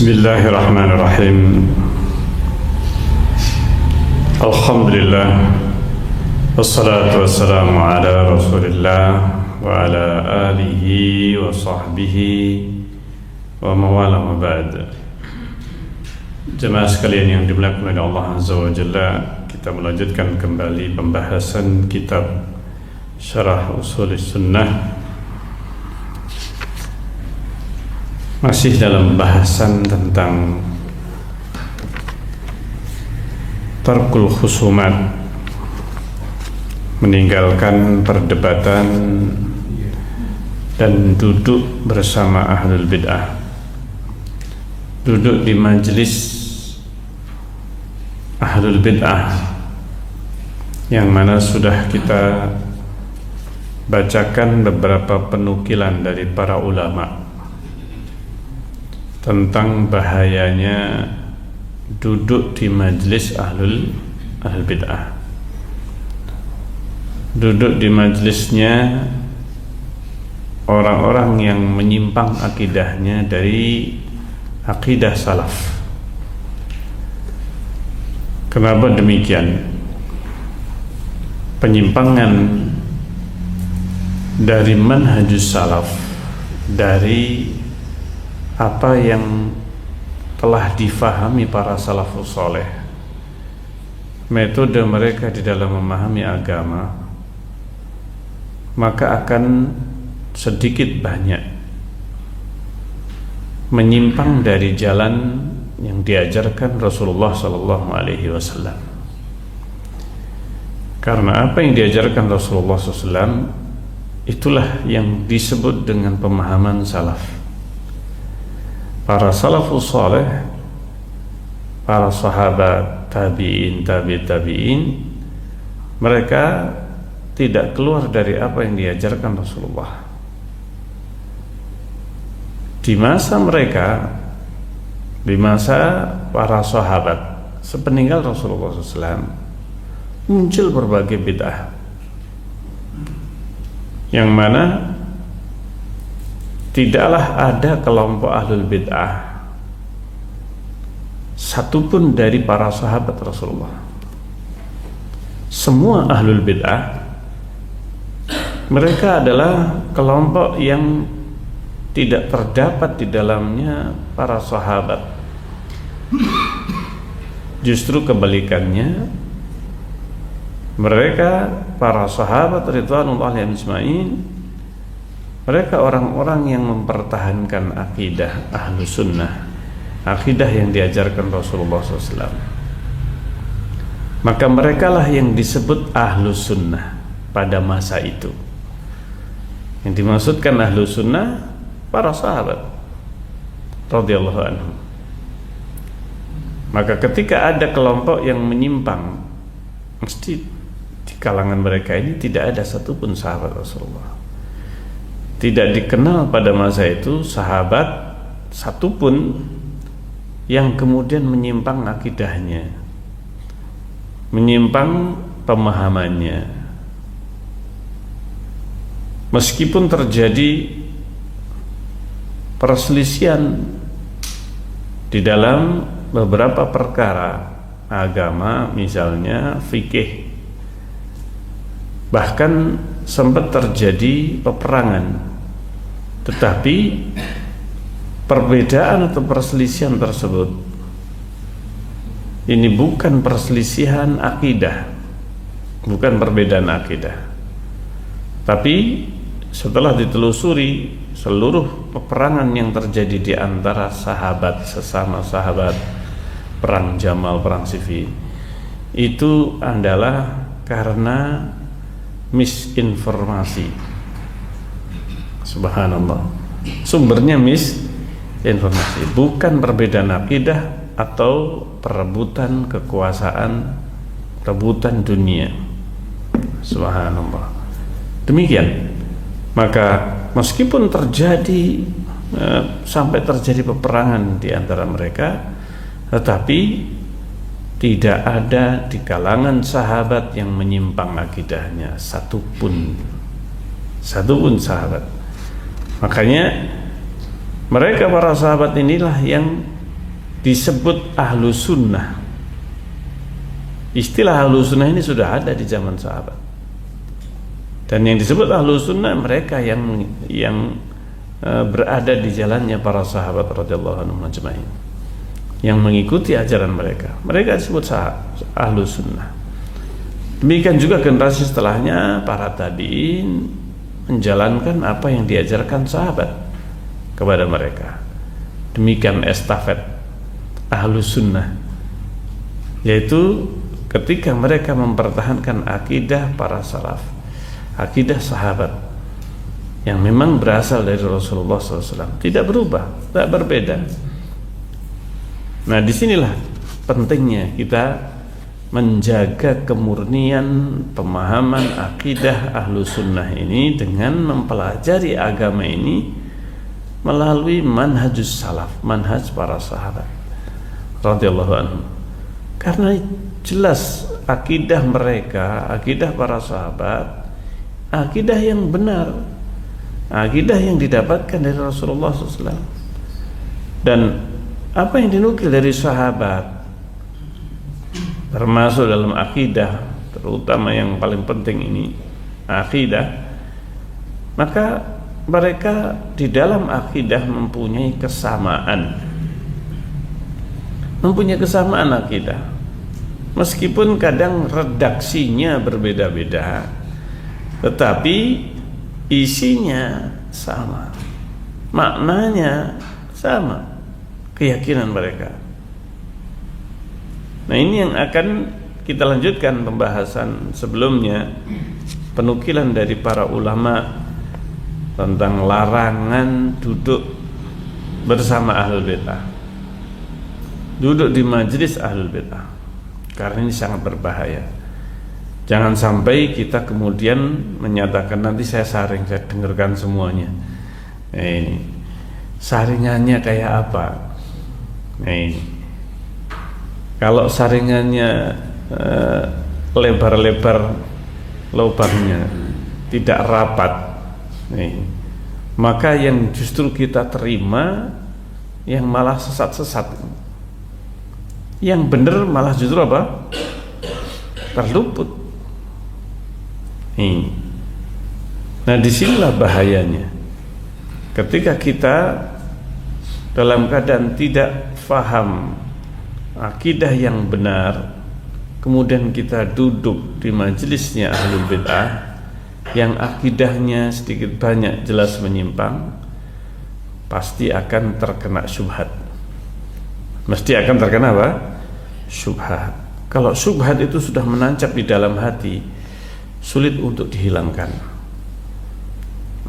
Bismillahirrahmanirrahim. Alhamdulillah. Wassalatu wassalamu ala Rasulillah wa ala alihi wa sahbihi wa mawala wa ba'd. Jemaah sekalian yang dimuliakan oleh Allah Azza wa Jalla, kita melanjutkan kembali pembahasan kitab Syarah Ushulus Sunnah. Masih dalam bahasan tentang tarkul khusumat, meninggalkan perdebatan dan duduk bersama ahlul bid'ah, duduk di majelis ahlul bid'ah, yang mana sudah kita bacakan beberapa penukilan dari para ulama tentang bahayanya duduk di majelis ahlul bid'ah. Duduk di majelisnya orang-orang yang menyimpang akidahnya dari akidah salaf. Kenapa demikian? Penyimpangan dari manhajus salaf, dari apa yang telah difahami para salafus soleh, metode mereka di dalam memahami agama, maka akan sedikit banyak menyimpang dari jalan yang diajarkan Rasulullah Sallallahu Alaihi Wasallam. Karena apa yang diajarkan Rasulullah SAW, itulah yang disebut dengan pemahaman salaf. Para salafus saleh, para sahabat, tabi'in, tabi'in, mereka tidak keluar dari apa yang diajarkan Rasulullah. Di masa mereka, di masa para sahabat sepeninggal Rasulullah SAW, muncul berbagai bid'ah, yang mana tidaklah ada kelompok ahlul bid'ah satupun dari para sahabat Rasulullah. Semua ahlul bid'ah, mereka adalah kelompok yang tidak terdapat di dalamnya para sahabat. Justru kebalikannya, mereka para sahabat ridwanullahi ajma'in, mereka orang-orang yang mempertahankan akidah ahlus sunnah, akidah yang diajarkan Rasulullah SAW. Maka merekalah yang disebut ahlus sunnah pada masa itu. Yang dimaksudkan ahlus sunnah, para sahabat radhiyallahu anhum. Maka ketika ada kelompok yang menyimpang, mesti di kalangan mereka ini tidak ada satupun sahabat Rasulullah. Tidak dikenal pada masa itu sahabat satupun yang kemudian menyimpang akidahnya, menyimpang pemahamannya. Meskipun terjadi perselisihan di dalam beberapa perkara agama, misalnya fikih, bahkan sempat terjadi peperangan, tetapi perbedaan atau perselisihan tersebut ini bukan perselisihan akidah, bukan perbedaan akidah, tapi setelah ditelusuri seluruh peperangan yang terjadi di antara sahabat, sesama sahabat, perang Jamal, perang Siffin, itu adalah karena misinformasi. Subhanallah, sumbernya misinformasi, bukan perbedaan akidah atau perebutan kekuasaan, rebutan dunia. Subhanallah. Demikian. Maka meskipun terjadi sampai terjadi peperangan di antara mereka, tetapi tidak ada di kalangan sahabat yang menyimpang akidahnya satupun sahabat. Makanya mereka para sahabat inilah yang disebut ahlu sunnah. Istilah ahlu sunnah ini sudah ada di zaman sahabat. Dan yang disebut ahlu sunnah mereka yang berada di jalannya para sahabat radhiyallahu anhum ajma'in, yang mengikuti ajaran mereka. Mereka disebut ahlu sunnah. Demikian juga generasi setelahnya para tabi'in menjalankan apa yang diajarkan sahabat kepada mereka. Demikian estafet ahlu sunnah, yaitu ketika mereka mempertahankan akidah para salaf, akidah sahabat yang memang berasal dari Rasulullah SAW, tidak berubah, tidak berbeda. Nah, disinilah pentingnya kita menjaga kemurnian pemahaman akidah ahlu sunnah ini dengan mempelajari agama ini melalui manhajus salaf, manhaj para sahabat radhiyallahu anhum. Karena jelas akidah mereka, akidah para sahabat, akidah yang benar, akidah yang didapatkan dari Rasulullah SAW. Dan apa yang dinukil dari sahabat, termasuk dalam akidah, terutama yang paling penting ini akidah, maka mereka di dalam akidah mempunyai kesamaan, akidah, meskipun kadang redaksinya berbeda-beda, tetapi isinya sama, maknanya sama, keyakinan mereka. Nah, ini yang akan kita lanjutkan pembahasan sebelumnya, penukilan dari para ulama tentang larangan duduk bersama ahlul bid'ah, duduk di majelis ahlul bid'ah, karena ini sangat berbahaya. Jangan sampai kita kemudian menyatakan nanti saya saring, saya dengarkan semuanya. Nah, ini saringannya kayak apa? Nah, ini kalau saringannya lebar-lebar lubangnya, tidak rapat, nih, maka yang justru kita terima yang malah sesat-sesat. Yang benar malah justru apa? Terluput. Nih. Nah, disinilah bahayanya. Ketika kita dalam keadaan tidak faham akidah yang benar, kemudian kita duduk di majelisnya ahlul bid'ah yang akidahnya sedikit banyak jelas menyimpang, pasti akan terkena syubhat. Mesti akan terkena apa? Syubhat. Kalau syubhat itu sudah menancap di dalam hati, sulit untuk dihilangkan.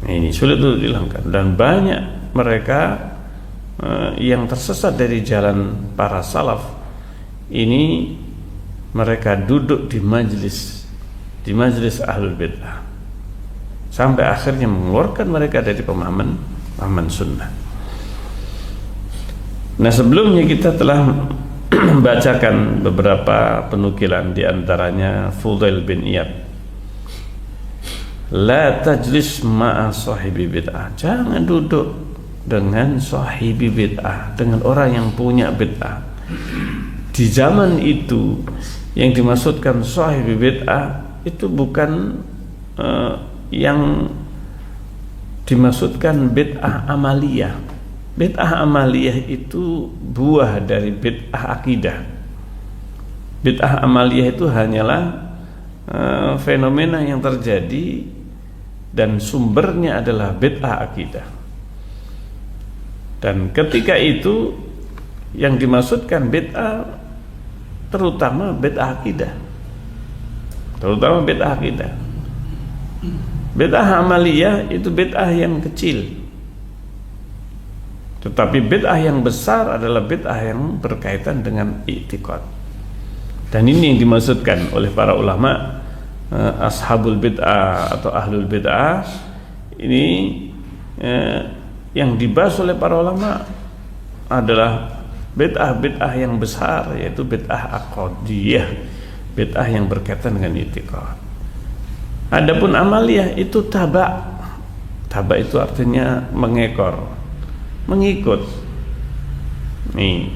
Ini sulit untuk dihilangkan, dan banyak mereka yang tersesat dari jalan para salaf ini, mereka duduk di majelis ahlul bid'ah sampai akhirnya mengeluarkan mereka dari pemahaman sunnah. Nah, sebelumnya kita telah membacakan beberapa penukilan, di antaranya Fudail bin Iyad, la tajlis ma'a sahibi bid'ah, jangan duduk dengan sahibi bid'ah, dengan orang yang punya bid'ah. Di zaman itu yang dimaksudkan sahibi bid'ah itu bukan yang dimaksudkan bid'ah amaliyah. Bid'ah amaliyah itu buah dari bid'ah akidah. Bid'ah amaliyah itu hanyalah fenomena yang terjadi dan sumbernya adalah bid'ah akidah. Dan ketika itu yang dimaksudkan bid'ah terutama bid'ah akidah. Bid'ah amaliyah itu bid'ah yang kecil. Tetapi bid'ah yang besar adalah bid'ah yang berkaitan dengan i'tiqad. Dan ini yang dimaksudkan oleh para ulama ashabul bid'ah atau ahlul bid'ah. Ini yang dibahas oleh para ulama adalah bid'ah yang besar, yaitu bid'ah aqdiyah, bid'ah yang berkaitan dengan i'tiqad. Adapun amaliyah itu taba itu artinya mengekor, mengikut. Nih,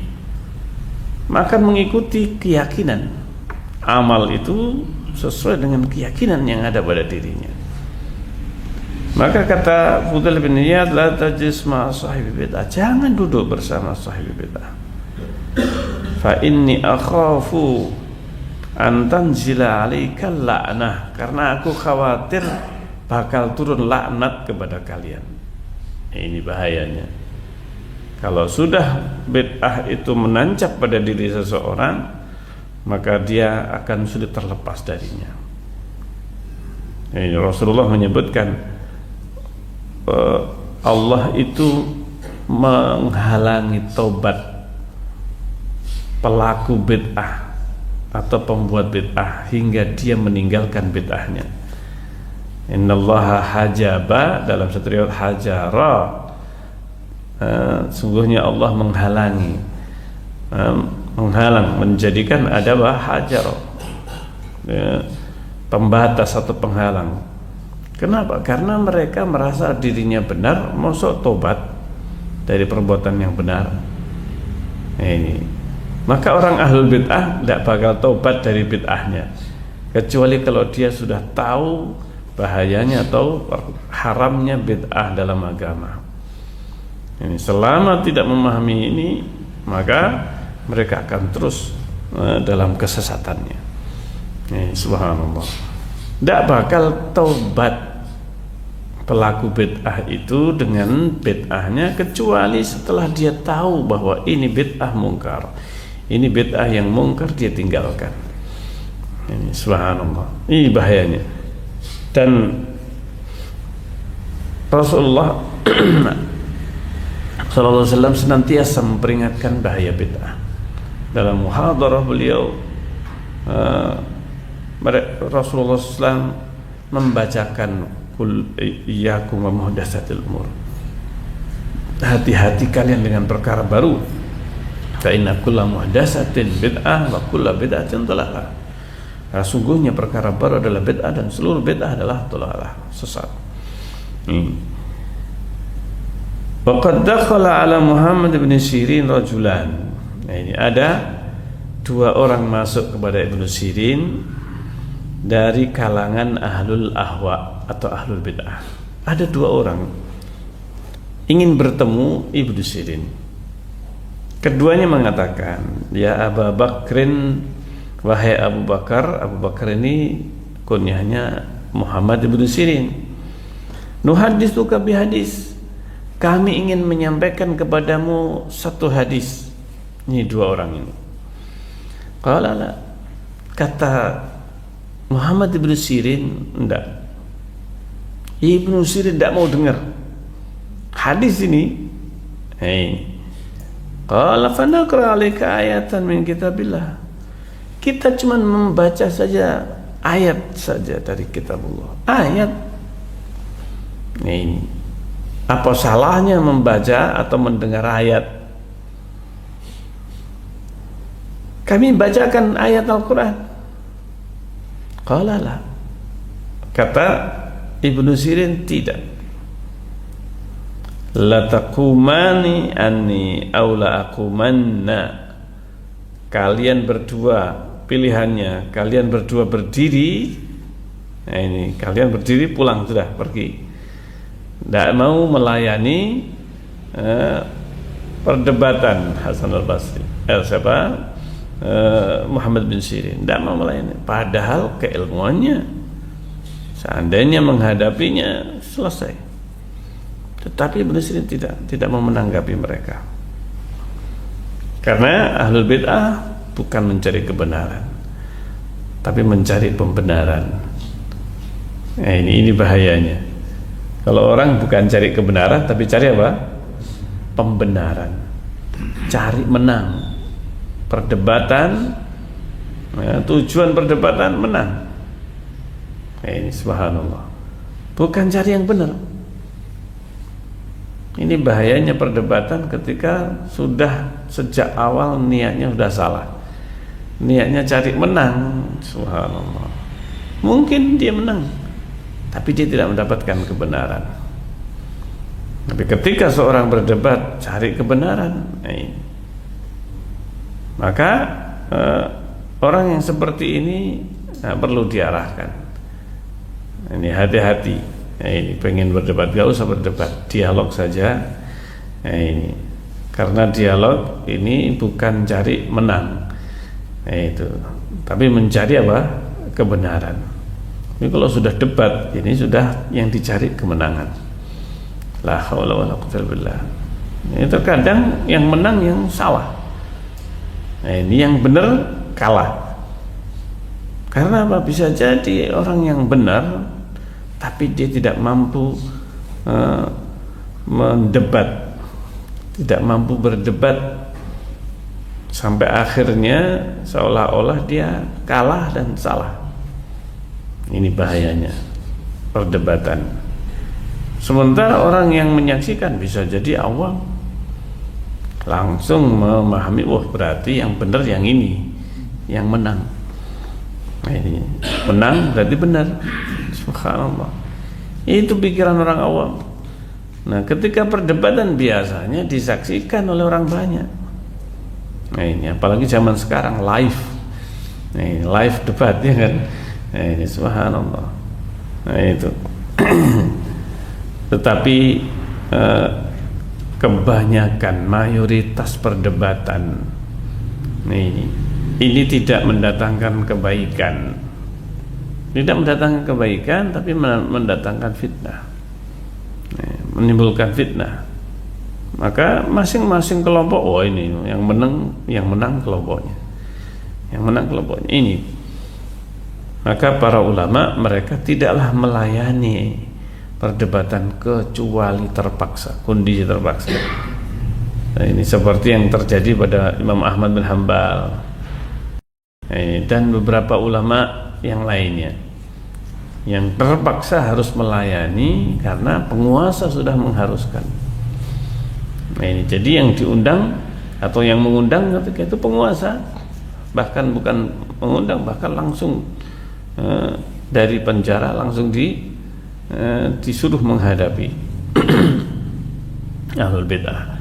maka mengikuti keyakinan. Amal itu sesuai dengan keyakinan yang ada pada dirinya. Maka kata Fudail bin Iyad, la tajlis ma'a sahibi bid'ah, jangan duduk bersama sahibi bid'ah. Fa inni akhafu an tanzila 'alaika la'nah, karena aku khawatir bakal turun laknat kepada kalian. Ini bahayanya. Kalau sudah bid'ah itu menancap pada diri seseorang, maka dia akan sulit terlepas darinya. Ini Rasulullah menyebutkan Allah itu menghalangi taubat pelaku bid'ah atau pembuat bid'ah hingga dia meninggalkan bid'ahnya. Innallaha hajaba, dalam satu riwayat hajara, sungguhnya Allah menghalang, menjadikan ada hajar, pembatas atau penghalang. Kenapa? Karena mereka merasa dirinya benar, mosok tobat dari perbuatan yang benar. Ini, maka orang ahlul bid'ah tidak bakal tobat dari bid'ahnya, kecuali kalau dia sudah tahu bahayanya atau haramnya bid'ah dalam agama. Ini, selama tidak memahami ini, maka mereka akan terus dalam kesesatannya. Ini, subhanallah, tidak bakal taubat pelaku bid'ah itu dengan bid'ahnya, kecuali setelah dia tahu bahwa ini bid'ah mungkar, ini bid'ah yang mungkar, dia tinggalkan. Ini subhanallah, ini bahayanya. Dan Rasulullah sallallahu alaihi wasallam senantiasa memperingatkan bahaya bid'ah. Dalam muhadarah beliau, Rasulullah SAW membacakan qul iyyakum wa muhdatsatil umur, hati-hati kalian dengan perkara baru, fa inna kulla muhdatsatin bid'ah wa kulla bid'atin dhalalah. Sungguhnya perkara baru adalah bid'ah dan seluruh bid'ah adalah dhalalah, sesat. Wa qad dakhala ala Muhammad bin Sirin rajulan. Nah, ini ada dua orang masuk kepada Ibnu Sirin dari kalangan ahlul ahwa atau ahlul bid'ah. Ada dua orang ingin bertemu Ibnu Sirin. Keduanya mengatakan, ya Abu Bakrin, wahai Abu Bakar. Abu Bakar ini kunyahnya Muhammad Ibnu Sirin. Nuhaditsuka bihadis, kami ingin menyampaikan kepadamu satu hadis. Ini dua orang ini. Qala la, kata Muhammad Ibnu Sirin, enggak. Ibnu Sirin tidak mau dengar hadis ini. Qala fa naqra 'alaika ayatan min kitabillah. Kita cuma membaca saja ayat saja dari kitabullah. Ayat. Ini apa salahnya membaca atau mendengar ayat? Kami bacakan ayat Al-Quran. Qala la, kata Ibnu Sirin, tidak. La taqumani anni aw la aqumanna. Kalian berdua pilihannya, kalian berdua berdiri. Nah, ini kalian berdiri, pulang sudah, pergi. Tidak mau melayani perdebatan Hasan al-Basri. Muhammad bin Sirin tidak mau melayani, padahal keilmuannya seandainya menghadapinya selesai. Tetapi Ibnu Sirin tidak mau menanggapi mereka, karena ahlul bid'ah bukan mencari kebenaran, tapi mencari pembenaran. Nah, ini bahayanya. Kalau orang bukan cari kebenaran, tapi cari apa? Pembenaran, cari menang. Perdebatan, ya, tujuan perdebatan menang. Ini subhanallah, bukan cari yang benar. Ini bahayanya perdebatan ketika sudah sejak awal niatnya sudah salah. Niatnya cari menang, subhanallah. Mungkin dia menang, tapi dia tidak mendapatkan kebenaran. Tapi ketika seorang berdebat cari kebenaran, Maka orang yang seperti ini perlu diarahkan. Ini hati-hati. Ini pengen berdebat, gak usah berdebat, dialog saja. Ini karena dialog ini bukan cari menang, itu, tapi mencari apa? Kebenaran. Tapi kalau sudah debat, ini sudah yang dicari kemenangan. La haula wala quwwata illa billah. Ini terkadang yang menang yang salah. Nah, ini yang benar kalah. Karena apa? Bisa jadi orang yang benar tapi dia tidak mampu mendebat, tidak mampu berdebat, sampai akhirnya seolah-olah dia kalah dan salah. Ini bahayanya perdebatan. Sementara orang yang menyaksikan bisa jadi awam, langsung memahami, wah berarti yang benar yang ini, yang menang. Nah, ini menang berarti benar. Subhanallah. Itu pikiran orang awam. Nah, ketika perdebatan biasanya disaksikan oleh orang banyak. Nah, ini apalagi zaman sekarang live. Nah, ini live debat ya kan. Nah, ini subhanallah. Nah, itu. Tetapi kebanyakan mayoritas perdebatan ini tidak mendatangkan kebaikan. Tidak mendatangkan kebaikan, tapi mendatangkan fitnah, menimbulkan fitnah. Maka masing-masing kelompok, oh ini yang menang kelompoknya, yang menang kelompoknya ini. Maka para ulama mereka tidaklah melayani perdebatan kecuali terpaksa, kondisi terpaksa. Nah, ini seperti yang terjadi pada Imam Ahmad bin Hanbal dan beberapa ulama yang lainnya yang terpaksa harus melayani karena penguasa sudah mengharuskan. Nah, ini jadi yang diundang atau yang mengundang ketika itu penguasa, bahkan bukan mengundang, bahkan langsung dari penjara langsung disuruh menghadapi ahlul bid'ah.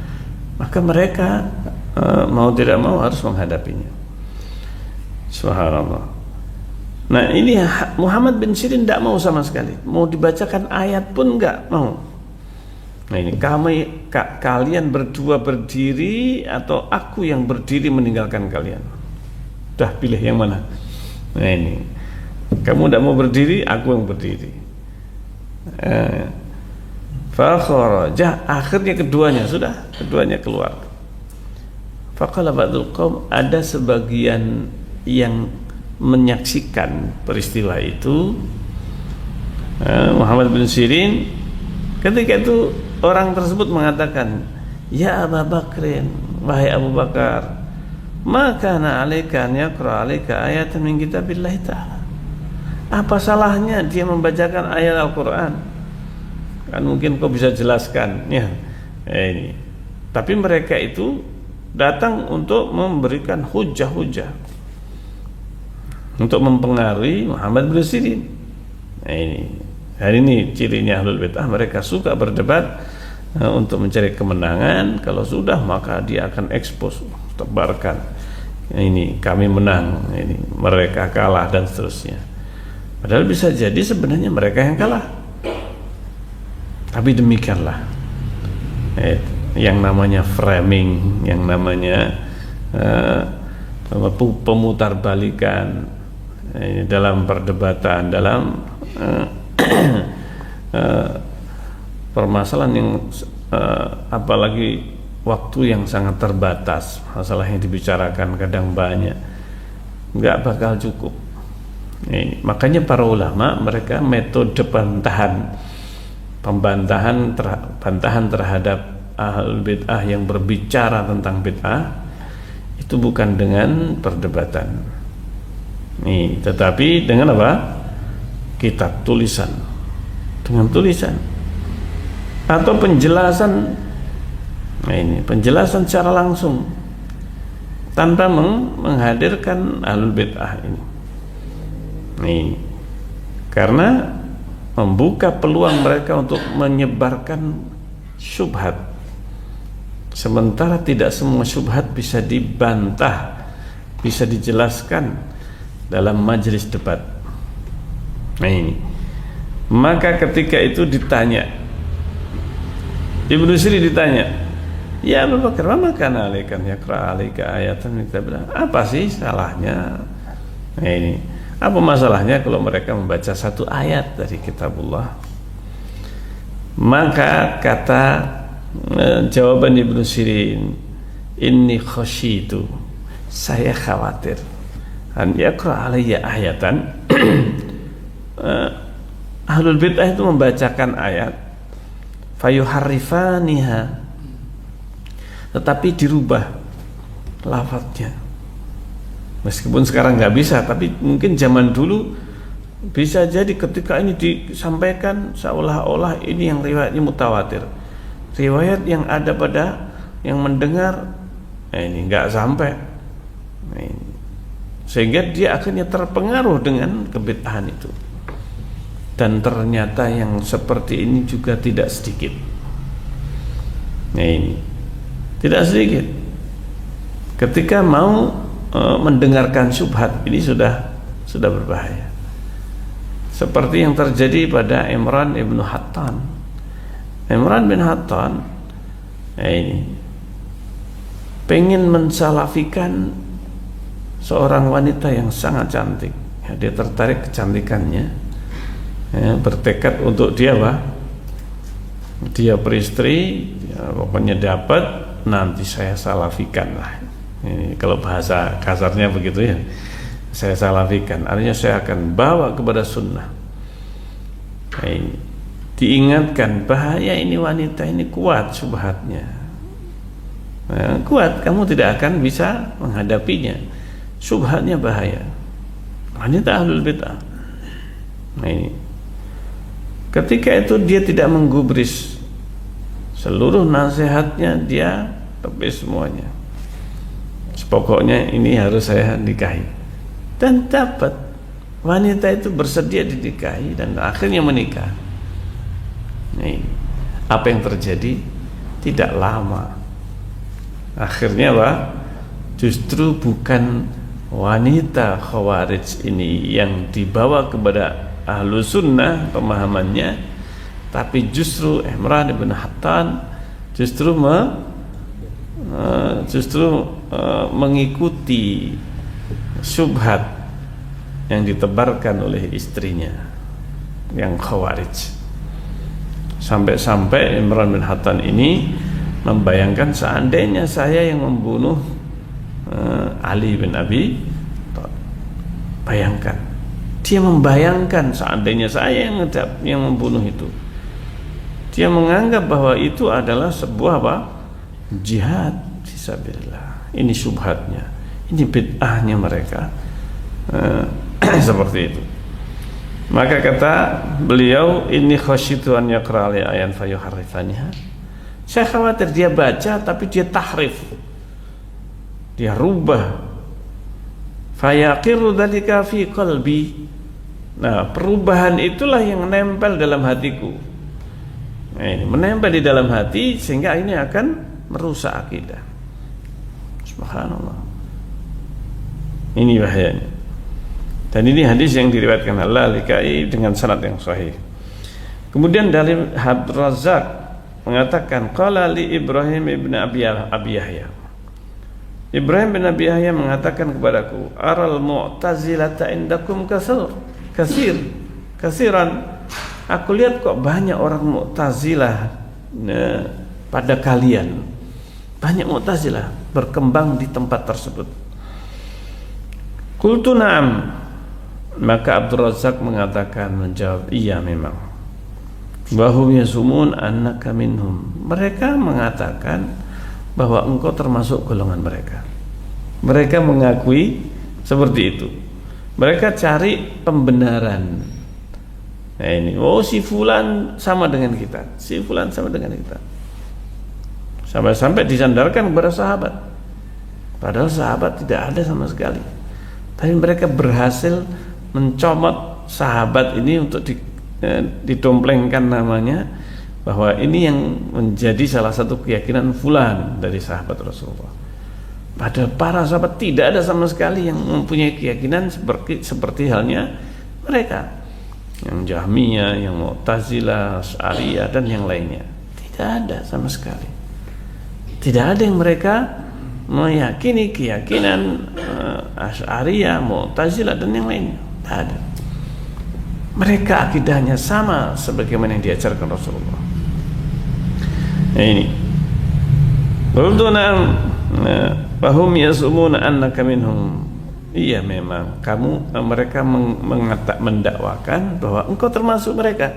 Maka mereka mau tidak mau harus menghadapinya. Subhanallah. Nah, ini Muhammad bin Sirin tidak mau sama sekali. Mau dibacakan ayat pun enggak mau. Nah, ini kalian berdua berdiri atau aku yang berdiri meninggalkan kalian. Dah pilih yang mana? Nah, ini kamu tidak mau berdiri, aku yang berdiri. Fakharaja, akhirnya keduanya keluar. Faqala ba'dul qaum, ada sebagian yang menyaksikan peristiwa itu. Muhammad bin Sirin ketika itu orang tersebut mengatakan, ya Abu Bakrin, wahai Abu Bakar, maka na alaika an yaqra alaika ayatan min kitabillah ta'ala. Apa salahnya dia membacakan ayat Al-Quran? Kan mungkin kau bisa jelaskan ya. Ini. Tapi mereka itu datang untuk memberikan hujah-hujah, untuk mempengaruhi Muhammad bin Sirin. Nah, ini hari ini cirinya ahlul bid'ah, mereka suka berdebat untuk mencari kemenangan. Kalau sudah maka dia akan ekspos, tebarkan. Ini kami menang, ini mereka kalah dan seterusnya. Padahal bisa jadi sebenarnya mereka yang kalah. Tapi demikianlah yang namanya framing, yang namanya pemutarbalikan dalam perdebatan, dalam permasalahan yang apalagi waktu yang sangat terbatas, masalah yang dibicarakan kadang banyak, nggak bakal cukup. Makanya para ulama mereka metode bantahan terhadap ahlul bid'ah yang berbicara tentang bid'ah itu bukan dengan perdebatan, tetapi dengan apa? Kitab, tulisan, dengan tulisan atau penjelasan. Ini penjelasan secara langsung tanpa menghadirkan ahlul bid'ah ini. Karena membuka peluang mereka untuk menyebarkan syubhat, sementara tidak semua syubhat bisa dibantah bisa dijelaskan dalam majelis debat. Nah ini, maka ketika itu ditanya, Ibnu Sirin ditanya, ya Abu Bakar, ma kana alaikan yaqra alaika ayatan, kita bilang, apa sih salahnya? Nah ini, apa masalahnya kalau mereka membaca satu ayat dari kitabullah? Maka kata jawaban Ibnu Sirin, inni khasyitu, saya khawatir, an yaqra alayya ayatan, ahlul bid'ah itu membacakan ayat fayuharrifaniha, tetapi dirubah lafadznya. Meskipun sekarang nggak bisa, tapi mungkin zaman dulu bisa jadi ketika ini disampaikan seolah-olah ini yang riwayatnya mutawatir, riwayat yang ada pada yang mendengar ini nggak sampai, sehingga dia akhirnya terpengaruh dengan kebid'ahan itu. Dan ternyata yang seperti ini juga tidak sedikit. Nah ini tidak sedikit. Ketika mau mendengarkan syubhat, ini sudah berbahaya. Seperti yang terjadi pada Imran ibn Hattan. Imran bin Hattan, nah ini pengen mensalafikan seorang wanita yang sangat cantik. Ya, dia tertarik kecantikannya. Ya, bertekad untuk dia beristri, ya, pokoknya dapat, nanti saya salafikan lah. Ini kalau bahasa kasarnya begitu ya, saya salafikan, artinya saya akan bawa kepada sunnah. Nah, ini diingatkan bahaya, ini wanita ini kuat syubhatnya, nah, kuat, kamu tidak akan bisa menghadapinya, syubhatnya bahaya, wanita ahlul bid'ah. Nah ini, ketika itu dia tidak menggubris seluruh nasihatnya, dia tepis semuanya. Pokoknya ini harus saya nikahi, dan dapat wanita itu bersedia dinikahi dan akhirnya menikah. Nih, apa yang terjadi? Tidak lama, akhirnya justru bukan wanita Khawarij ini yang dibawa kepada ahlu sunnah pemahamannya, tapi justru Imran bin Hattan justru mengikuti syubhat yang ditebarkan oleh istrinya yang Khawarij. Sampai-sampai Imran bin Hattan ini membayangkan, seandainya saya yang membunuh Ali bin Abi Thalib, bayangkan, dia membayangkan seandainya saya yang membunuh itu. Dia menganggap bahwa itu adalah sebuah jihad fisabilillah. Ini syubhatnya, ini bid'ahnya mereka, seperti itu. Maka kata beliau, ini khasyitu an yaqra li ayan fayuharrifaniha, saya khawatir dia baca tapi dia tahrif, dia rubah, fayaqiru dzalika fi qalbi. Nah, perubahan itulah yang menempel dalam hatiku. Nah, ini menempel di dalam hati sehingga ini akan merusak akidah. Subhanallah. Ini bahayanya. Dan ini hadis yang diriwayatkan Al-Lalikai dengan sanad yang sahih. Kemudian dari Abdur Razzaq mengatakan, qala li Ibrahim ibn Abi Yahya, Ibrahim bin Abi Yahya mengatakan kepadaku, aral mu'tazilata indakum kasiran, aku lihat kok banyak orang Mu'tazilah pada kalian, banyak Mu'tazilah berkembang di tempat tersebut. Qultu na'am, maka Abdur Razzaq mengatakan, menjawab, iya memang. Wahum yasumun annaka minhum, mereka mengatakan bahwa engkau termasuk golongan mereka. Mereka mengakui seperti itu. Mereka cari pembenaran. Nah ini, oh si fulan sama dengan kita, si fulan sama dengan kita. Sampai-sampai disandarkan kepada sahabat, padahal sahabat tidak ada sama sekali. Tapi mereka berhasil mencomot sahabat ini untuk didomplengkan namanya, bahwa ini yang menjadi salah satu keyakinan fulan dari sahabat Rasulullah. Padahal para sahabat tidak ada sama sekali yang mempunyai keyakinan seperti halnya mereka, yang Jahmiyah, yang Mu'tazilah, Asy'ariyah dan yang lainnya. Tidak ada sama sekali. Tidak ada yang mereka meyakini keyakinan Asy'ariyah, Mu'tazilah dan yang lainnya. Tidak ada. Mereka akidahnya sama sebagaimana yang diajarkan Rasulullah. Nah ini. Fahum yasumuna annaka minhum. Iya, memang mereka mendakwakan bahwa engkau termasuk mereka.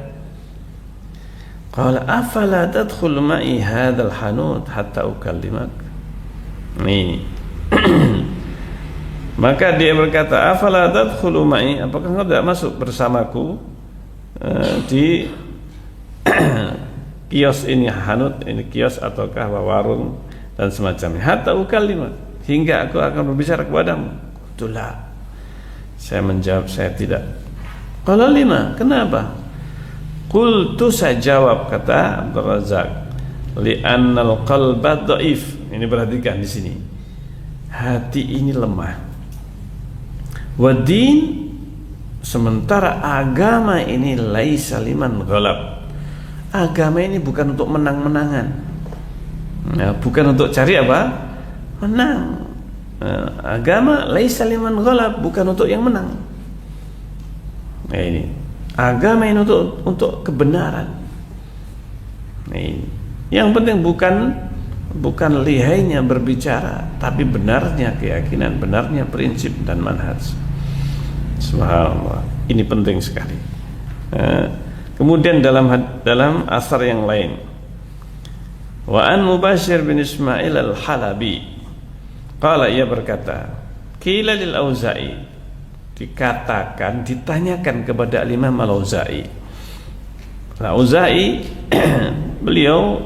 Qala afala tadkhul ma'i hadzal hanut hatta ukallimak. Ini. Maka dia berkata, afala tadkhulu ma'i, apakah engkau tidak masuk bersamaku di kios ini, hanut ini kios ataukah warung dan semacamnya, hatta ukallimak, hingga aku akan berbicara kepadamu. Itulah. Saya menjawab, saya tidak. Qala lima, kenapa? Qultu, saya jawab, kata Abdul Razak, li'annal qalba dhaif. Ini perhatikan di sini. Hati ini lemah. Wadin, sementara agama ini laisa liman ghalab. Agama ini bukan untuk menang-menangan. Nah, bukan untuk cari apa? Menang. Agama laisa liman ghalab, bukan untuk yang menang. Nah, ini agama ini untuk kebenaran. Nah, ini yang penting bukan lihainya berbicara, tapi benarnya keyakinan, benarnya prinsip dan manhaj. Subhanallah, ini penting sekali. Kemudian dalam asar yang lain, wa an Mubashir bin Ismail al-Halabi, qala, ia berkata, qila lil Auza'i, ditanyakan kepada Imam al-Auza'i. Al-Auza'i beliau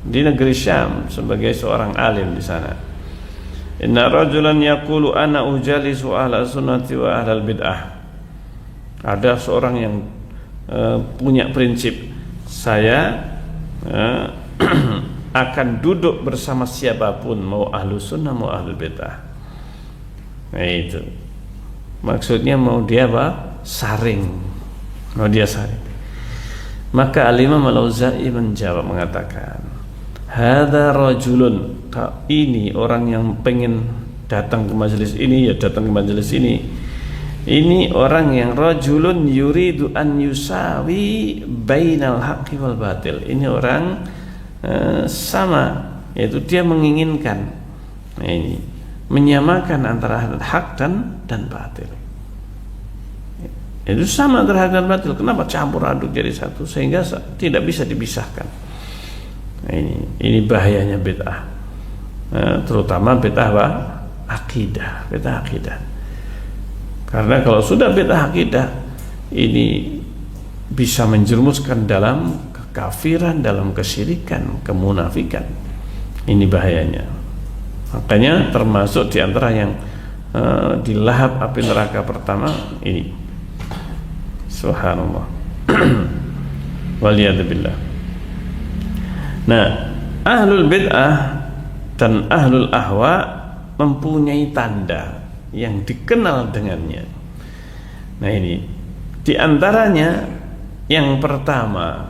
di negeri Syam sebagai seorang alim di sana. Inna rajulan yaqulu ana ujalisu ahla sunnati wa ahlal bid'ah. Ada seorang yang punya prinsip, saya akan duduk bersama siapapun, mau ahlu sunnah mau ahlu bid'ah. Nah itu maksudnya, mau dia apa? Saring, mau dia saring. Maka Al-Imam Al-Auza'i menjawab, mengatakan, hadza rajulun, ini orang yang pengen datang ke majelis ini, ya datang ke majelis ini. Ini orang yang rajulun yuridu an yusawi bainal haqqi wal batil. Ini orang sama, yaitu dia menginginkan ini menyamakan antara hak dan batil. Itu sama terhadap batil. Kenapa campur aduk jadi satu sehingga tidak bisa dipisahkan? Nah, ini bahayanya bid'ah, terutama bid'ah akidah, bid'ah akidah. Karena kalau sudah bid'ah akidah, ini bisa menjerumuskan dalam kekafiran, dalam kesyirikan, kemunafikan. Ini bahayanya. Makanya termasuk diantara yang dilahap api neraka pertama ini. Subhanallah. Waliyadzubillah. Nah, ahlul bid'ah dan ahlul ahwa mempunyai tanda yang dikenal dengannya. Nah ini diantaranya yang pertama,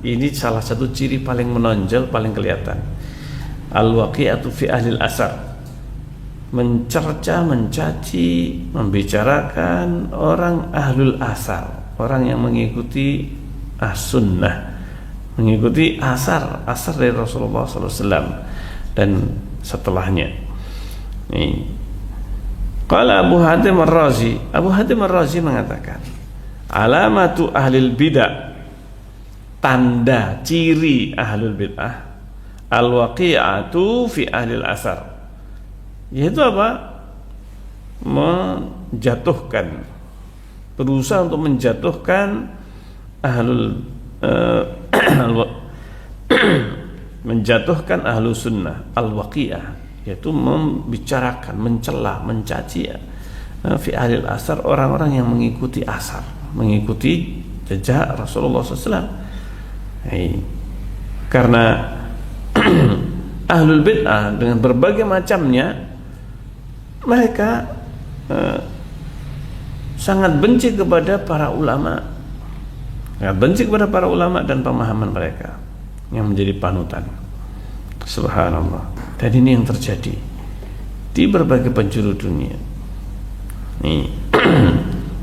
ini salah satu ciri paling menonjol, paling kelihatan. Al-waqi'atu fi ahlil asar, mencerca, mencaci, membicarakan orang ahlul asar, orang yang mengikuti as-sunnah, mengikuti asar dari Rasulullah SAW dan setelahnya. Ini qala Abu Hatim Ar-Razi, Abu Hatim Ar-Razi mengatakan, alamatu ahlil bid'ah, tanda ciri ahlul bid'ah, al-waqi'atu fi ahlil asar, yaitu apa? Menjatuhkan, berusaha untuk menjatuhkan menjatuhkan ahlu sunnah, al-waqi'ah, yaitu membicarakan, mencela, mencaci fi ahlil asar, orang-orang yang mengikuti asar, mengikuti jejak Rasulullah SAW. Karena ahlul bid'ah dengan berbagai macamnya, mereka sangat benci kepada para ulama, sangat benci kepada para ulama dan pemahaman mereka yang menjadi panutan. Subhanallah. Dan ini yang terjadi di berbagai penjuru dunia. Nih,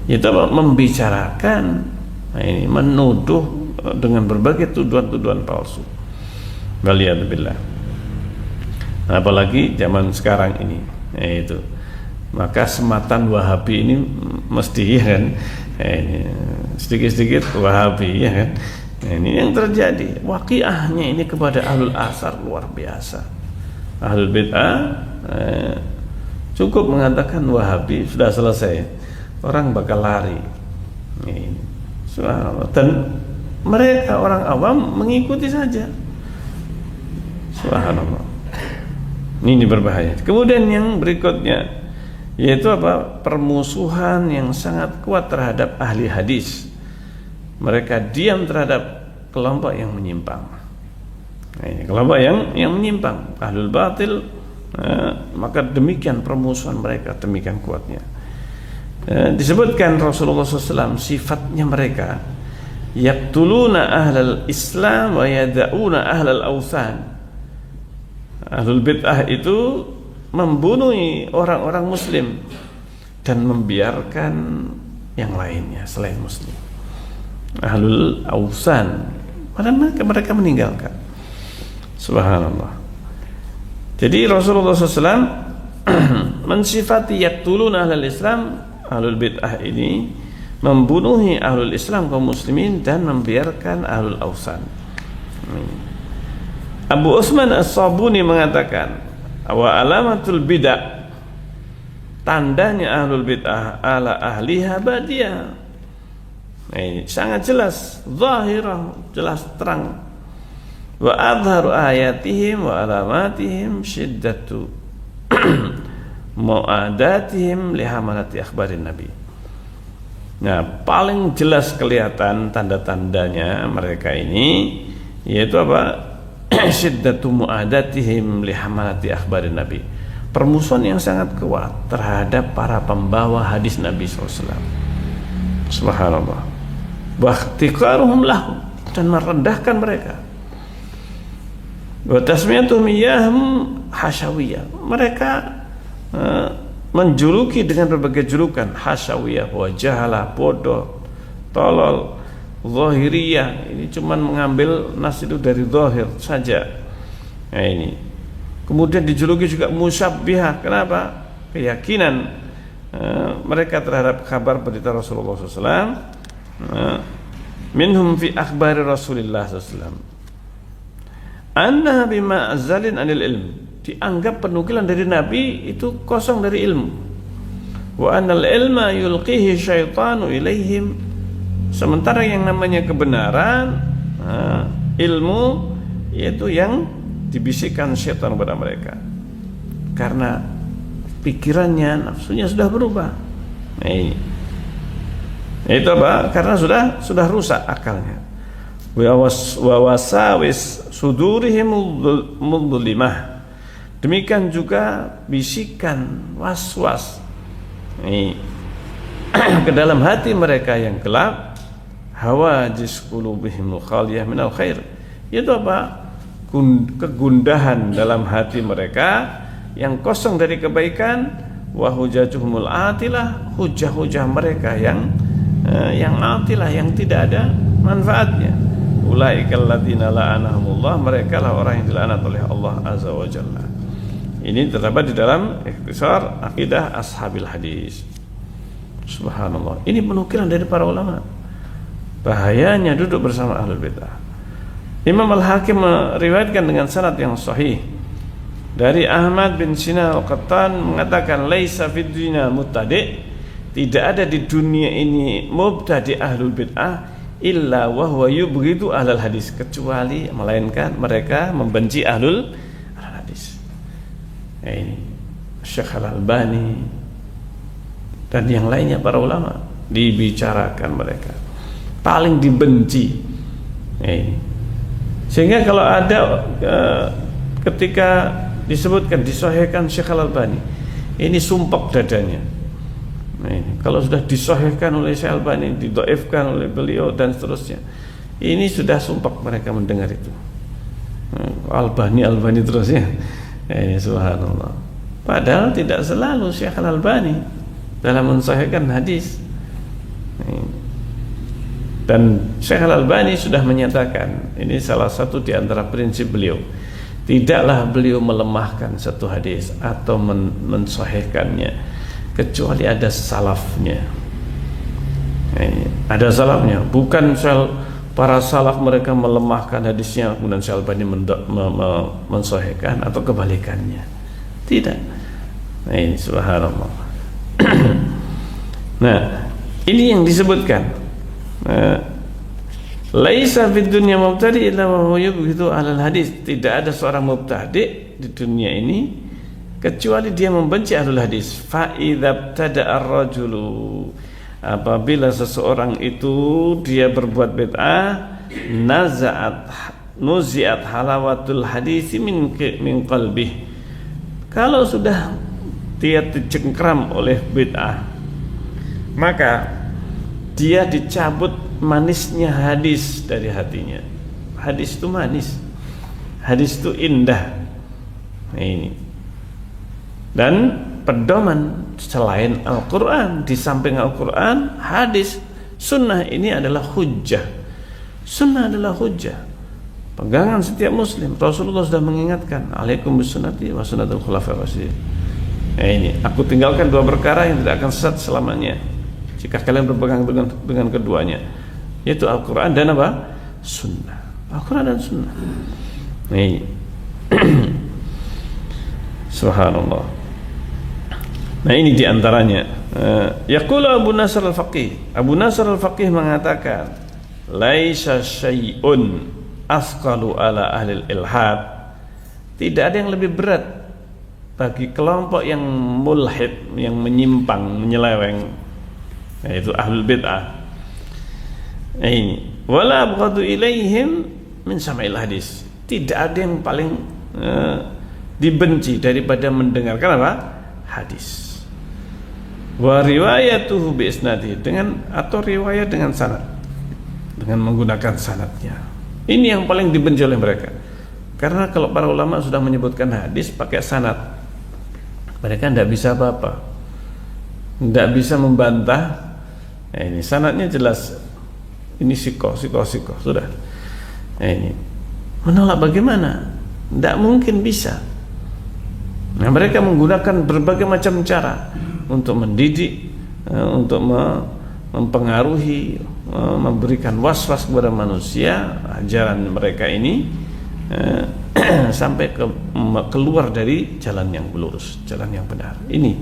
itu membicarakan, ini menuduh dengan berbagai tuduhan-tuduhan palsu. Waliyadzubillah. Apalagi zaman sekarang ini, itu. Maka sematan Wahabi ini mesti, ya kan, sedikit-sedikit Wahabi, ya kan. Ini yang terjadi. Waqiahnya ini kepada ahlul asar luar biasa. Ahlul bid'ah cukup mengatakan Wahabi sudah selesai, orang bakal lari. Dan mereka orang awam mengikuti saja. Subhanallah. Ini berbahaya. Kemudian yang berikutnya, yaitu apa? Permusuhan yang sangat kuat terhadap ahli hadis. Mereka diam terhadap kelompok yang menyimpang. Ini kelompok yang menyimpang, ahlul batil, maka demikian permusuhan mereka, demikian kuatnya. Disebutkan Rasulullah SAW sifatnya mereka, yaqtuluna ahlal Islam wa yada'una ahlal awthan. Ahlul bid'ah itu membunuh orang-orang muslim dan membiarkan yang lainnya selain muslim. Ahlul awthan, mereka meninggalkan. Subhanallah. Jadi Rasulullah SAW mensifati yaqtuluna ahlal Islam, ahlul bid'ah ini membunuhi ahlul Islam kaum muslimin dan membiarkan ahlul awthan. Abu Utsman As-Sabuni mengatakan, wa alamatul bid'ah, tandanya ahlul bid'ah ala ahliha badiyah. Ini sangat jelas, zahirah, jelas terang. Wa adharu ayatihim wa alamatihim syiddatu mu'adatihim lihamalati akhbarin nabi. Nah, paling jelas kelihatan tanda-tandanya mereka ini, yaitu apa? Syiddatu mu'adatihim lihamalati akhbarin nabi. Permusuhan yang sangat kuat terhadap para pembawa hadis Nabi SAW. Subhanallah. Wahtiqaruhum lahum, dan merendahkan mereka. Wa tasmiyatuhum iyyahum hasyawiyah. Mereka menjuluki dengan berbagai julukan, hasyawiyah, wajahalah, bodoh, tolol, zahiriyah. Ini cuma mengambil nas itu dari zahir saja. Nah, ini. Kemudian dijuluki juga musyabbihah. Kenapa? Keyakinan mereka terhadap kabar berita Rasulullah SAW. Minhum fi akhbari Rasulullah SAW. Anna bima azalin anil ilm. Dianggap penukilan dari Nabi itu kosong dari ilmu. Wa anal ilma yulqihi syaitanu ilaihim. Sementara yang namanya kebenaran, ilmu, yaitu yang dibisikkan syaitan kepada mereka. Karena pikirannya, nafsunya sudah berubah. Nah, ini. Itu apa? Karena sudah rusak akalnya. Wa wasawis sudurihim mudlimah. Demikian juga bisikan was-was ke dalam hati mereka yang gelap, hawajis qulubihim khaliyah minal khair. Itu apa? Kegundahan dalam hati mereka yang kosong dari kebaikan, wa hujajuhumul atilah, hujah-hujah mereka yang atilah, yang tidak ada manfaatnya. Ulaikal ladzina la'anahumullah, mereka lah orang yang dilaknat oleh Allah azza wa jalla. Ini terdapat di dalam ikhtisar akidah ashabil hadis. Subhanallah. Ini penukilan dari para ulama. Bahayanya duduk bersama ahlul bid'ah. Imam Al-Hakim meriwayatkan dengan sanad yang sahih dari Ahmad bin Sina Al-Qattan mengatakan, laisa fid dunya mubtadi', tidak ada di dunia ini mubtadi' ahlul bid'ah illa wa huwa yubghidu ahlul hadis, kecuali melainkan mereka membenci ahlul hadis. Ini Syekh Al-Albani dan yang lainnya para ulama dibicarakan mereka paling dibenci. Sehingga kalau ada ketika disebutkan disahihkan Syekh Al-Albani, ini sumpek dadanya. Nah, ini kalau sudah disahihkan oleh Syekh Al-Albani, didhaifkan oleh beliau dan seterusnya, ini sudah sumpek mereka mendengar itu. Albani terus ya. Ini subhanallah. Padahal tidak selalu Syekh Al-Albani dalam mensahihkan hadis. Dan Syekh Al-Albani sudah menyatakan, ini salah satu di antara prinsip beliau, tidaklah beliau melemahkan satu hadis atau mensahihkannya kecuali ada salafnya. Ada salafnya, bukan para salaf mereka melemahkan hadisnya kemudian Syekh Al-Albani mensahihkan atau kebalikannya. Tidak. Nah, ini subhanallah. Nah, ini yang disebutkan. Laisa fid dunya mubtadi illa wa huwa yubghidu alal hadis. Tidak ada seorang mubtadi di dunia ini kecuali dia membenci ahlul hadis. Fa idza ibtada'a ar-rajulu, apabila seseorang itu dia berbuat bid'ah, nuzi'at halawatul hadis min qalbih. Kalau sudah dia dicengkram oleh bid'ah, maka dia dicabut manisnya hadis dari hatinya. Hadis itu manis, hadis itu indah. Nah, ini. Dan pedoman selain Al-Quran, di samping Al-Quran, hadis, sunnah ini adalah hujjah. Sunnah adalah hujjah, pegangan setiap muslim. Rasulullah sudah mengingatkan, alaikum bisunnati wa sunnatul khulafair rasyidin. Nah, ini, aku tinggalkan dua perkara yang tidak akan sesat selamanya jika kalian berpegang dengan keduanya, yaitu Al-Quran dan apa? Sunnah. Al-Quran dan Sunnah. Nih. Subhanallah. Nah, ini diantaranya. Yaqulu Abu Nasr Al-Faqih. Abu Nasr Al-Faqih mengatakan, laisa syai'un asqalu ala ahli ilhad. Tidak ada yang lebih berat bagi kelompok yang mulhid, yang menyimpang, menyeleweng, yaitu ahlul bid'ah. Ini wala abghadu ilaihim min sama'il hadis. Tidak ada yang paling dibenci daripada mendengarkan apa? Hadis. Wa riwayatuhu bi isnadihi, dengan atau riwayat dengan sanad, dengan menggunakan sanadnya. Ini yang paling dibenci oleh mereka. Karena kalau para ulama sudah menyebutkan hadis pakai sanad, mereka tidak bisa apa-apa, tidak bisa membantah. Nah, ini sanadnya jelas, ini sikoh sudah. Nah, ini menolak bagaimana? Tidak mungkin bisa. Nah, mereka menggunakan berbagai macam cara untuk mendidik, untuk mempengaruhi, memberikan was-was kepada manusia. Ajaran mereka ini sampai keluar dari jalan yang lurus, jalan yang benar. Ini.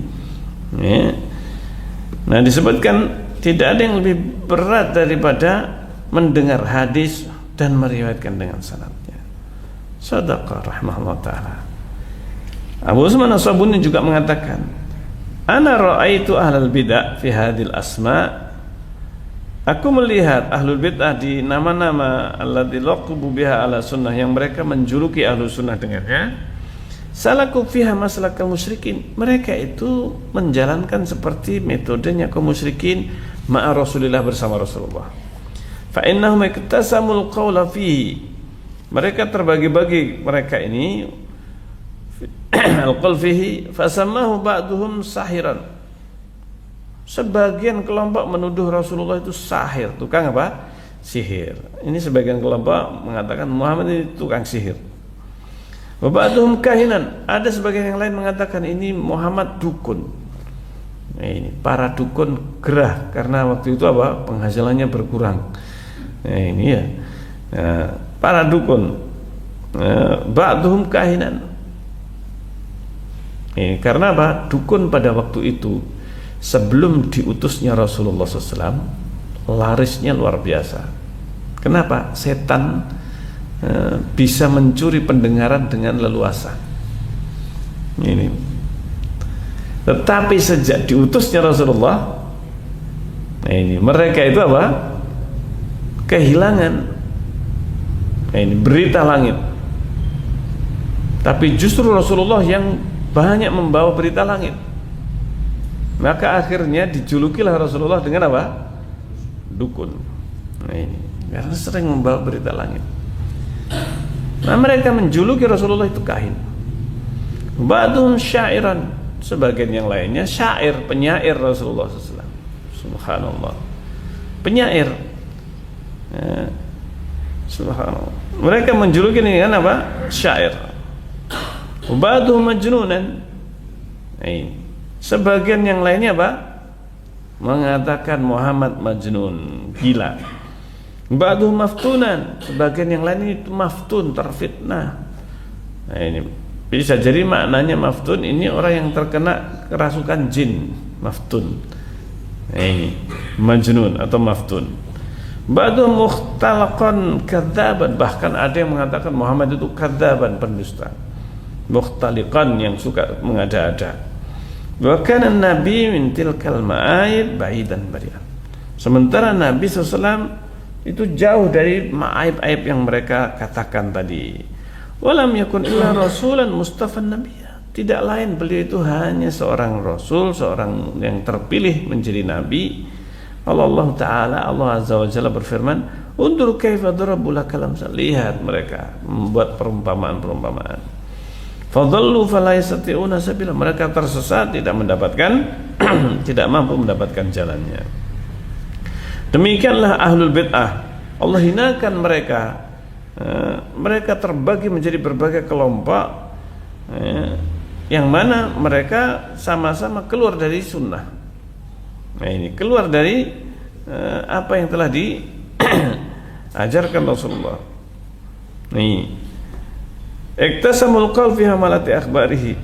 Nah, disebutkan tidak ada yang lebih berat daripada mendengar hadis dan meriwayatkan dengan sanadnya. Shadaqa rahimahullah ta'ala. Abu Usman As-Sabuni juga mengatakan, ana ra'aitu ahlal bid'ah fi hadhil asma'. Aku melihat ahlul bid'ah di nama-nama alladzi laqabu biha ala sunnah, yang mereka menjuluki ahlus sunnah dengannya. Salaku fiha maslakal musyrikin. Mereka itu menjalankan seperti metodenya kaum musyrikin ma'a Rasulillah, bersama Rasulullah. Fa innahum iktasamul qawla fihi. Mereka terbagi-bagi, mereka ini al-qawl fihi fasammahu ba'duhum sahiran. Sebagian kelompok menuduh Rasulullah itu sahir, tukang apa? Sihir. Ini sebagian kelompok mengatakan Muhammad ini tukang sihir. Wa ba'duhum kahinan. Ada sebagian yang lain mengatakan ini Muhammad dukun. Nah, ini para dukun gerah karena waktu itu apa? Penghasilannya berkurang. Nah, ini ya. Nah, para dukun. Ba'duhum kahinan. Ini karena apa? Dukun pada waktu itu sebelum diutusnya Rasulullah SAW larisnya luar biasa. Kenapa? Setan bisa mencuri pendengaran dengan leluasa. Ini. Tetapi sejak diutusnya Rasulullah, nah ini mereka itu apa? Kehilangan. Nah ini berita langit. Tapi justru Rasulullah yang banyak membawa berita langit. Maka akhirnya dijulukilah Rasulullah dengan apa? Dukun. Nah ini, karena sering membawa berita langit. Nah mereka menjuluki Rasulullah itu kahin. Ba'dhum syairan, sebagian yang lainnya syair, penyair Rasulullah SAW. Subhanallah, penyair. Ya. Subhanallah. Mereka menjuluki dengan apa? Syair. Ba'dhum majnunan. Sebagian yang lainnya apa? Mengatakan Muhammad majnun, gila. Ba'dhum maftunan, sebagian yang lain itu maftun, terfitnah. Nah ini bisa jadi maknanya maftun ini orang yang terkena kerasukan jin, maftun. Nah ini majnun atau maftun. Ba'dhum mukhtalaqan kadzaban, bahkan ada yang mengatakan Muhammad itu kadzaban, pendusta. Mukhtaliqan, yang suka mengada-ada. Wa kana an-nabi min tilkal ma'aib ba'idan bari'an. Sementara Nabi SAW itu jauh dari aib-aib yang mereka katakan tadi. Walam yakun illa rasulan mustafan nabiyya. Tidak lain beliau itu hanya seorang rasul, seorang yang terpilih menjadi nabi. Allah Ta'ala, Allah Azza wa Jalla berfirman, undur kaifa darabu lakal amsal. Lihat mereka membuat perumpamaan-perumpamaan. Fadallu fala yastati'una sabila. Mereka tersesat, tidak mendapatkan tidak mampu mendapatkan jalannya. Demikianlah ahlul bid'ah. Allah hinakan mereka. Mereka terbagi menjadi berbagai kelompok, yang mana mereka sama-sama keluar dari sunnah. Nah ini keluar dari apa yang telah diajarkan Rasulullah. Nih, iktasamul qaul fi hamalati akhbarihi.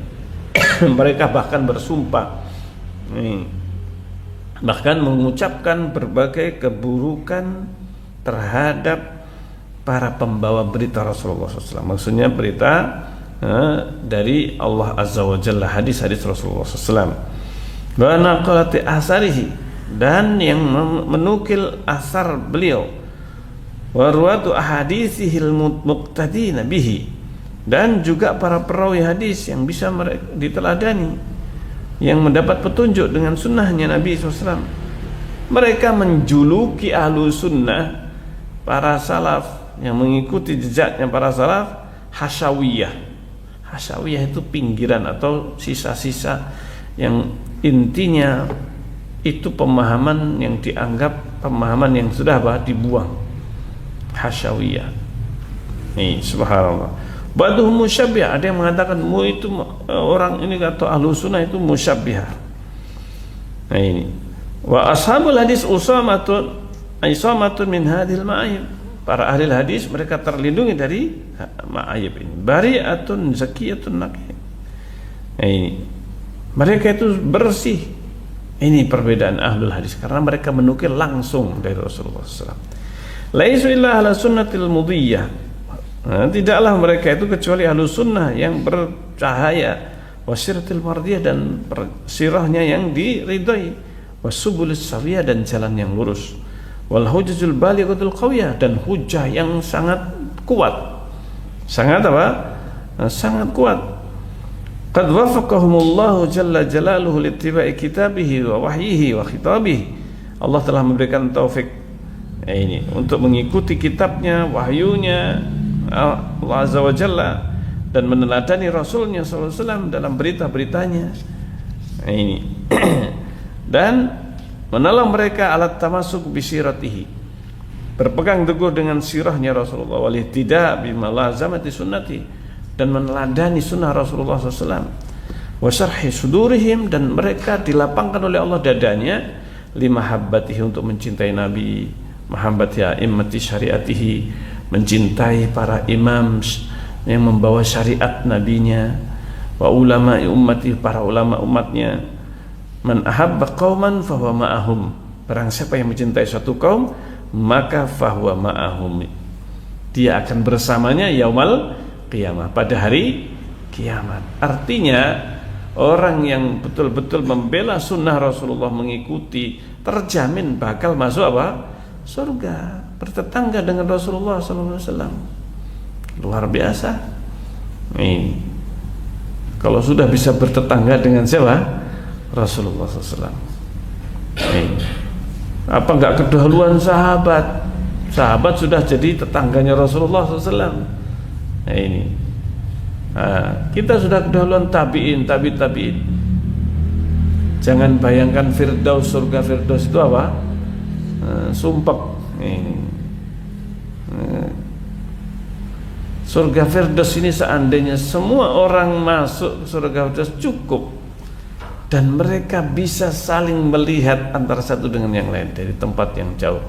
Mereka bahkan bersumpah. Nih, bahkan mengucapkan berbagai keburukan terhadap para pembawa berita Rasulullah SAW. Maksudnya berita dari Allah Azza wa Jalla, hadis-hadis Rasulullah SAW. Wa naqalati asarihi, dan yang menukil asar beliau. Wa ruwatu ahaditsihil muqtadina bihi, dan juga para perawi hadis yang bisa diteladani, yang mendapat petunjuk dengan sunnahnya Nabi SAW. Mereka menjuluki ahlu sunnah, para salaf yang mengikuti jejaknya para salaf, hasyawiyah. Hasyawiyah itu pinggiran atau sisa-sisa yang intinya itu pemahaman yang dianggap pemahaman yang sudah dibuang. Hasyawiyah. Nih, subhanallah. Ba'duhum musyabbih, ada yang mengatakan itu orang ini atau ahlu sunnah itu musyabbihah. Nah ini. Wa ashabul hadis usamatun min hadhil ma'ayib. Para ahli hadis mereka terlindungi dari ma'ayib ini. Bari'atun zakiyatun naqi. Nah ini. Mereka itu bersih. Ini perbedaan ahlul hadis karena mereka menukil langsung dari Rasulullah SAW. Laisu illa ala sunnatil mudhiyyah. Nah, tidaklah mereka itu kecuali ahlu sunnah yang bercahaya, wasiratil mardiyah, dan sirahnya yang diridai, wasubulis sawiyah, dan jalan yang lurus, wal hujjul balighatul qawiyah, dan hujah yang sangat kuat. Sangat apa? Sangat kuat. Qad wafaqahumullahu jalla jalaluhu littiba'i kitabihi wa wahyihi wa khitabihi. Allah telah memberikan taufik ini untuk mengikuti kitabnya, wahyunya Allah Azza wa Jalla, dan meneladani Rasulnya SAW dalam berita-beritanya. Ini dan menolong mereka alat tamasuk bisiratihi, berpegang teguh dengan sirahnya Rasulullah, walih tidak bimalazamati sunnati, dan meneladani sunnah Rasulullah SAW, wasarhi sudurihim, dan mereka dilapangkan oleh Allah dadanya, limahabbatihi, untuk mencintai Nabi, mahabbati a'immati syariatihi, mencintai para imam yang membawa syariat nabinya, wa ulama'i ummati, para ulama umatnya. Man ahabba qauman fahuwa ma'ahum, barang siapa yang mencintai suatu kaum maka fahuwa ma'ahum, dia akan bersamanya yaumal qiyamah, pada hari kiamat. Artinya orang yang betul-betul membela sunnah Rasulullah, mengikuti, terjamin bakal masuk apa? Surga, bertetangga dengan Rasulullah SAW. Luar biasa. Ini kalau sudah bisa bertetangga dengan siapa? Rasulullah SAW. Ini apa enggak kedahuluan sahabat? Sahabat sudah jadi tetangganya Rasulullah SAW. Nah, ini kita sudah kedahuluan tabi'in. Jangan bayangkan Firdaus, surga Firdaus itu apa? Sumpek. Ini surga Firdaus ini seandainya semua orang masuk surga Firdaus cukup, dan mereka bisa saling melihat antara satu dengan yang lain dari tempat yang jauh,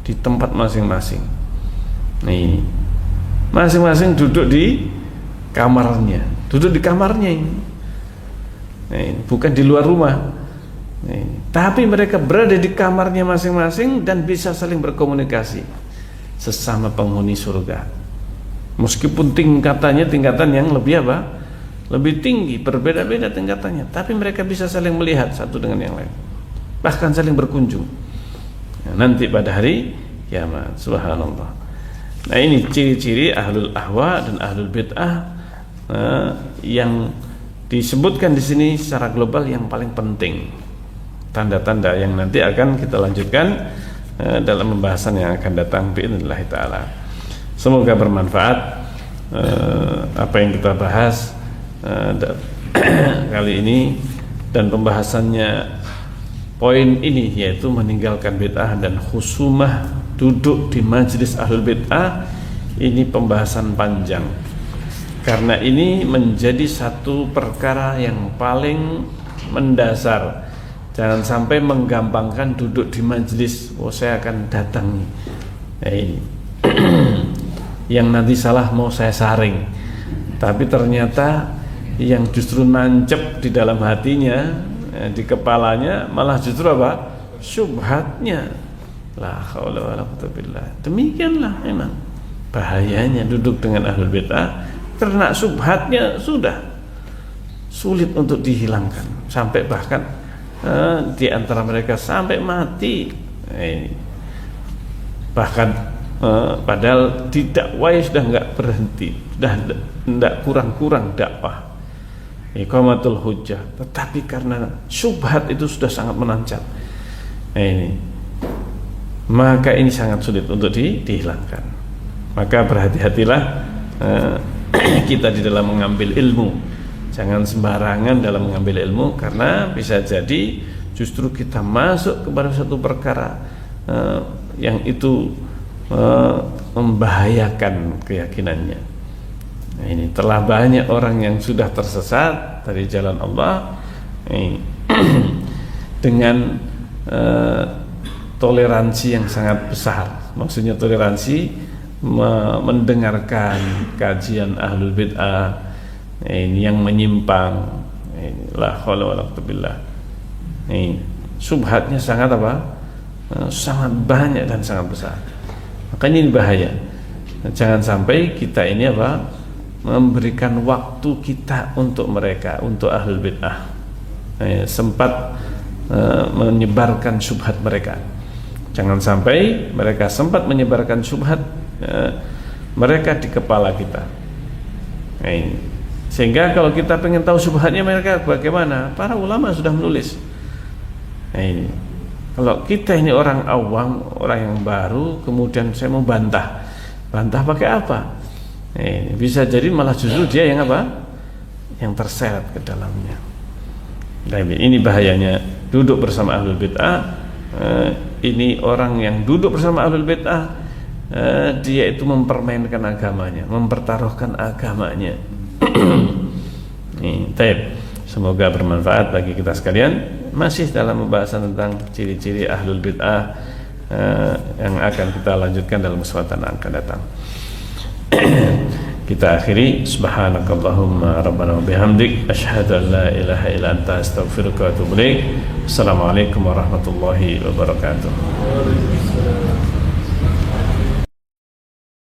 di tempat masing-masing. Nih, masing-masing duduk di kamarnya, ini. Nih, bukan di luar rumah. Nih, tapi mereka berada di kamarnya masing-masing dan bisa saling berkomunikasi sesama penghuni surga. Meskipun tingkatan yang lebih apa? Lebih tinggi, berbeda-beda tingkatannya, tapi mereka bisa saling melihat satu dengan yang lain, bahkan saling berkunjung. Nanti pada hari kiamat, subhanallah. Nah, ini ciri-ciri ahlul ahwa dan ahlul bid'ah yang disebutkan di sini secara global yang paling penting. Tanda-tanda yang nanti akan kita lanjutkan dalam pembahasan yang akan datang biidznillah taala. Semoga bermanfaat apa yang kita bahas kali ini, dan pembahasannya poin ini yaitu meninggalkan bid'ah dan khusumah, duduk di majelis ahlul bid'ah. Ini pembahasan panjang karena ini menjadi satu perkara yang paling mendasar. Jangan sampai menggampangkan duduk di majelis, saya akan datang nih. Ini yang nanti salah mau saya saring, tapi ternyata yang justru nancep di dalam hatinya, di kepalanya malah justru apa? Syubhatnya. La haula wala quwwata billah. Demikianlah memang bahayanya duduk dengan ahlul bid'ah, karena syubhatnya sudah sulit untuk dihilangkan, sampai bahkan di antara mereka sampai mati. Bahkan padahal di dakwah sudah enggak berhenti, sudah enggak kurang-kurang dakwah, iqamatul hujjah, tetapi karena syubhat itu sudah sangat menancap. Maka ini sangat sulit untuk dihilangkan. Maka berhati-hatilah kita di dalam mengambil ilmu. Jangan sembarangan dalam mengambil ilmu, karena bisa jadi justru kita masuk kepada satu perkara yang itu membahayakan keyakinannya. Nah, ini telah banyak orang yang sudah tersesat dari jalan Allah dengan toleransi yang sangat besar. Maksudnya toleransi mendengarkan kajian ahlul bid'ah ini yang menyimpang. La haula wala quwwata billah. Ini subhatnya sangat apa? Sangat banyak dan sangat besar. Makanya ini bahaya. Jangan sampai kita ini apa? Memberikan waktu kita untuk mereka, untuk ahlul bid'ah, sempat menyebarkan syubhat mereka. Jangan sampai mereka sempat menyebarkan syubhat mereka di kepala kita. Sehingga kalau kita pengen tahu syubhatnya mereka bagaimana, para ulama sudah menulis. Kalau kita ini orang awam, orang yang baru, kemudian saya mau bantah pakai apa? Bisa jadi malah justru dia yang apa? Yang terseret ke dalamnya. Ini bahayanya duduk bersama ahlul bid'ah. Ini orang yang duduk bersama ahlul bid'ah, dia itu mempermainkan agamanya, mempertaruhkan agamanya. Semoga bermanfaat bagi kita sekalian. Masih dalam pembahasan tentang ciri-ciri ahlul bid'ah yang akan kita lanjutkan dalam kesempatan yang akan datang. Kita akhiri, subhanakallahumma rabbana wa bihamdik, asyhadu an la ilaha illa anta, astaghfiruka wa atubu ilaik. Assalamualaikum warahmatullahi wabarakatuh.